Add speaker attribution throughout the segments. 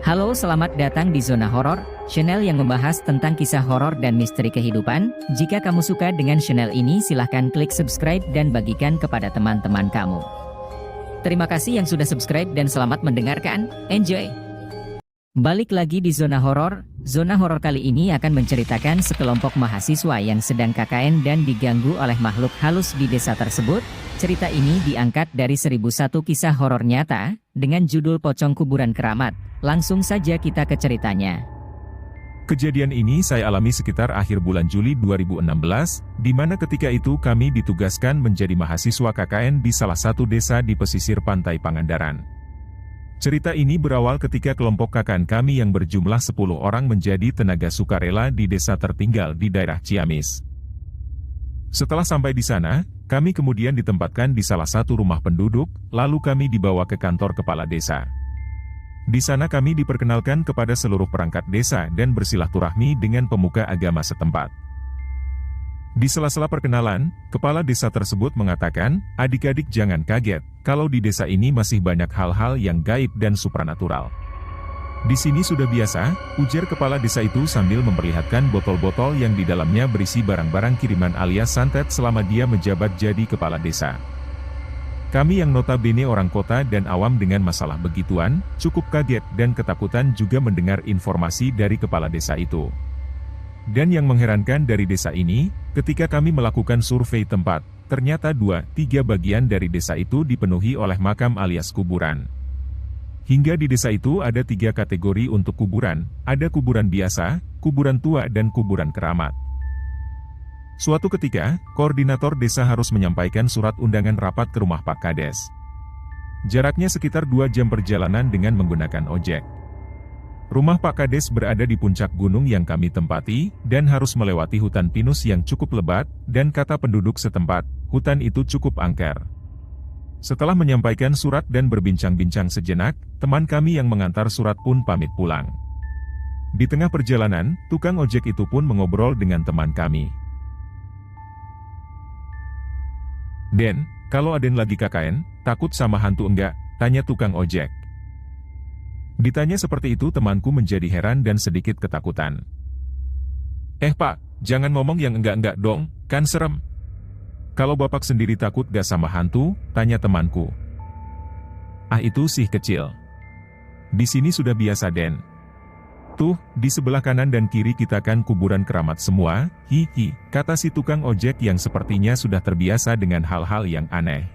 Speaker 1: Halo, selamat datang di Zona Horor, channel yang membahas tentang kisah horor dan misteri kehidupan. Jika kamu suka dengan channel ini, silahkan klik subscribe dan bagikan kepada teman-teman kamu. Terima kasih yang sudah subscribe dan selamat mendengarkan. Enjoy! Balik lagi di Zona Horor. Zona Horor kali ini akan menceritakan sekelompok mahasiswa yang sedang KKN dan diganggu oleh makhluk halus di desa tersebut. Cerita ini diangkat dari 1001 kisah horor nyata, dengan judul Pocong Kuburan Keramat. Langsung saja kita ke ceritanya.
Speaker 2: Kejadian ini saya alami sekitar akhir bulan Juli 2016, di mana ketika itu kami ditugaskan menjadi mahasiswa KKN di salah satu desa di pesisir pantai Pangandaran. Cerita ini berawal ketika kelompok KKN kami yang berjumlah 10 orang menjadi tenaga sukarela di desa tertinggal di daerah Ciamis. Setelah sampai di sana, kami kemudian ditempatkan di salah satu rumah penduduk, lalu kami dibawa ke kantor kepala desa. Di sana kami diperkenalkan kepada seluruh perangkat desa dan bersilaturahmi dengan pemuka agama setempat. Di sela-sela perkenalan, kepala desa tersebut mengatakan, "Adik-adik jangan kaget, kalau di desa ini masih banyak hal-hal yang gaib dan supranatural. Di sini sudah biasa," ujar kepala desa itu sambil memperlihatkan botol-botol yang di dalamnya berisi barang-barang kiriman alias santet selama dia menjabat jadi kepala desa. Kami yang notabene orang kota dan awam dengan masalah begituan, cukup kaget dan ketakutan juga mendengar informasi dari kepala desa itu. Dan yang mengherankan dari desa ini, ketika kami melakukan survei tempat, ternyata 2-3 bagian dari desa itu dipenuhi oleh makam alias kuburan. Hingga di desa itu ada 3 kategori untuk kuburan, ada kuburan biasa, kuburan tua dan kuburan keramat. Suatu ketika, koordinator desa harus menyampaikan surat undangan rapat ke rumah Pak Kades. Jaraknya sekitar 2 jam perjalanan dengan menggunakan ojek. Rumah Pak Kades berada di puncak gunung yang kami tempati, dan harus melewati hutan pinus yang cukup lebat, dan kata penduduk setempat, hutan itu cukup angker. Setelah menyampaikan surat dan berbincang-bincang sejenak, teman kami yang mengantar surat pun pamit pulang. Di tengah perjalanan, tukang ojek itu pun mengobrol dengan teman kami. "Den, kalau Aden lagi KKN, takut sama hantu enggak?" tanya tukang ojek. Ditanya seperti itu temanku menjadi heran dan sedikit ketakutan. Pak, jangan ngomong yang enggak-enggak dong, kan serem." "Kalau bapak sendiri takut gak sama hantu?" tanya temanku. Itu sih kecil. Di sini sudah biasa Den. Tuh, di sebelah kanan dan kiri kita kan kuburan keramat semua, hihi, kata si tukang ojek yang sepertinya sudah terbiasa dengan hal-hal yang aneh.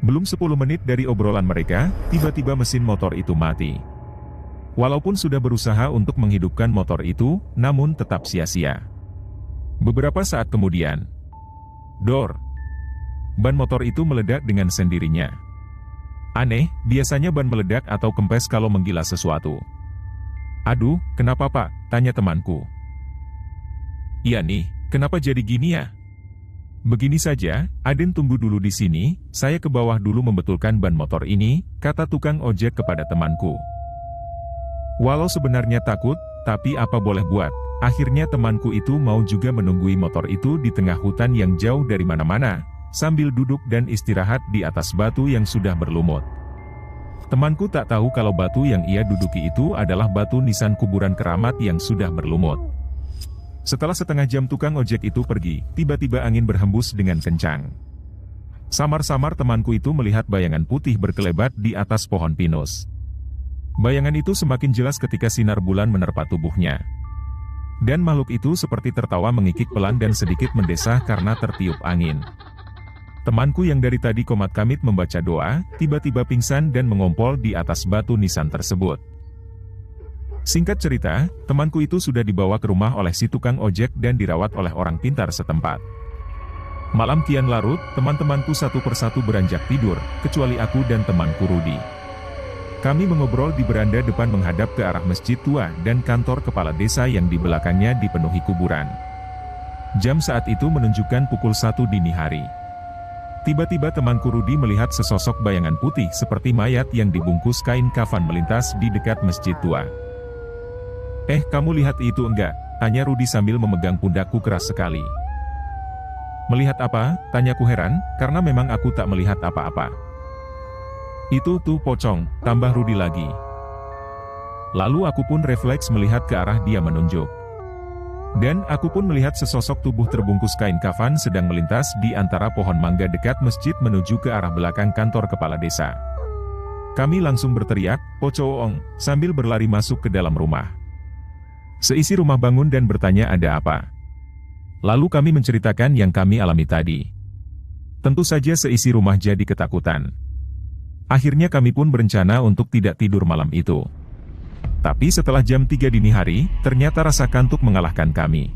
Speaker 2: Belum 10 menit dari obrolan mereka, tiba-tiba mesin motor itu mati. Walaupun sudah berusaha untuk menghidupkan motor itu, namun tetap sia-sia. Beberapa saat kemudian, dor! Ban motor itu meledak dengan sendirinya. Aneh, biasanya ban meledak atau kempes kalau menggila sesuatu. "Aduh, kenapa Pak?" tanya temanku. "Iya nih, kenapa jadi gini ya?" "Begini saja, Aden tunggu dulu di sini, saya ke bawah dulu membetulkan ban motor ini," kata tukang ojek kepada temanku. Walau sebenarnya takut, tapi apa boleh buat, akhirnya temanku itu mau juga menunggui motor itu di tengah hutan yang jauh dari mana-mana, sambil duduk dan istirahat di atas batu yang sudah berlumut. Temanku tak tahu kalau batu yang ia duduki itu adalah batu nisan kuburan keramat yang sudah berlumut. Setelah setengah jam tukang ojek itu pergi, tiba-tiba angin berhembus dengan kencang. Samar-samar temanku itu melihat bayangan putih berkelebat di atas pohon pinus. Bayangan itu semakin jelas ketika sinar bulan menerpa tubuhnya. Dan makhluk itu seperti tertawa mengikik pelan dan sedikit mendesah karena tertiup angin. Temanku yang dari tadi komat kamit membaca doa, tiba-tiba pingsan dan mengompol di atas batu nisan tersebut. Singkat cerita, temanku itu sudah dibawa ke rumah oleh si tukang ojek dan dirawat oleh orang pintar setempat. Malam kian larut, teman-temanku satu persatu beranjak tidur, kecuali aku dan temanku Rudi. Kami mengobrol di beranda depan menghadap ke arah masjid tua dan kantor kepala desa yang di belakangnya dipenuhi kuburan. Jam saat itu menunjukkan pukul 1 dini hari. Tiba-tiba temanku Rudi melihat sesosok bayangan putih seperti mayat yang dibungkus kain kafan melintas di dekat masjid tua. "Kamu lihat itu enggak?" tanya Rudi sambil memegang pundakku keras sekali. "Melihat apa?" tanyaku heran, karena memang aku tak melihat apa-apa. "Itu tuh pocong," tambah Rudi lagi. Lalu aku pun refleks melihat ke arah dia menunjuk. Dan aku pun melihat sesosok tubuh terbungkus kain kafan sedang melintas di antara pohon mangga dekat masjid menuju ke arah belakang kantor kepala desa. Kami langsung berteriak, "Pocoong," sambil berlari masuk ke dalam rumah. Seisi rumah bangun dan bertanya ada apa. Lalu kami menceritakan yang kami alami tadi. Tentu saja seisi rumah jadi ketakutan. Akhirnya kami pun berencana untuk tidak tidur malam itu. Tapi setelah jam 3 dini hari, ternyata rasa kantuk mengalahkan kami.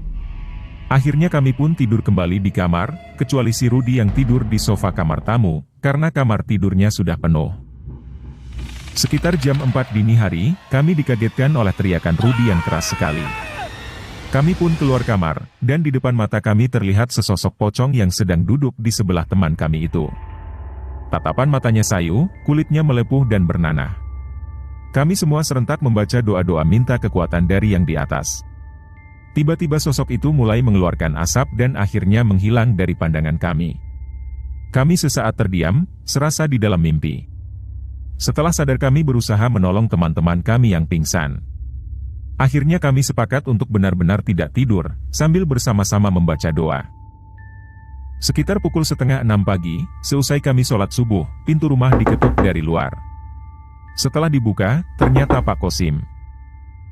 Speaker 2: Akhirnya kami pun tidur kembali di kamar, kecuali si Rudi yang tidur di sofa kamar tamu, karena kamar tidurnya sudah penuh. Sekitar jam 4 dini hari, kami dikagetkan oleh teriakan Rudi yang keras sekali. Kami pun keluar kamar, dan di depan mata kami terlihat sesosok pocong yang sedang duduk di sebelah teman kami itu. Tatapan matanya sayu, kulitnya melepuh dan bernanah. Kami semua serentak membaca doa-doa minta kekuatan dari yang di atas. Tiba-tiba sosok itu mulai mengeluarkan asap dan akhirnya menghilang dari pandangan kami. Kami sesaat terdiam, serasa di dalam mimpi. Setelah sadar kami berusaha menolong teman-teman kami yang pingsan. Akhirnya kami sepakat untuk benar-benar tidak tidur, sambil bersama-sama membaca doa. Sekitar pukul 5:30 pagi, seusai kami sholat subuh, pintu rumah diketuk dari luar. Setelah dibuka, ternyata Pak Kosim.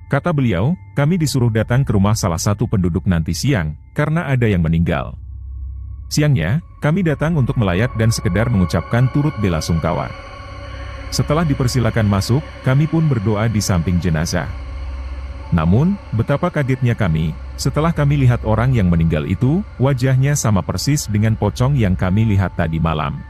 Speaker 2: Kata beliau, kami disuruh datang ke rumah salah satu penduduk nanti siang, karena ada yang meninggal. Siangnya, kami datang untuk melayat dan sekedar mengucapkan turut bela sungkawa. Setelah dipersilakan masuk, kami pun berdoa di samping jenazah. Namun, betapa kagetnya kami, setelah kami lihat orang yang meninggal itu, wajahnya sama persis dengan pocong yang kami lihat tadi malam.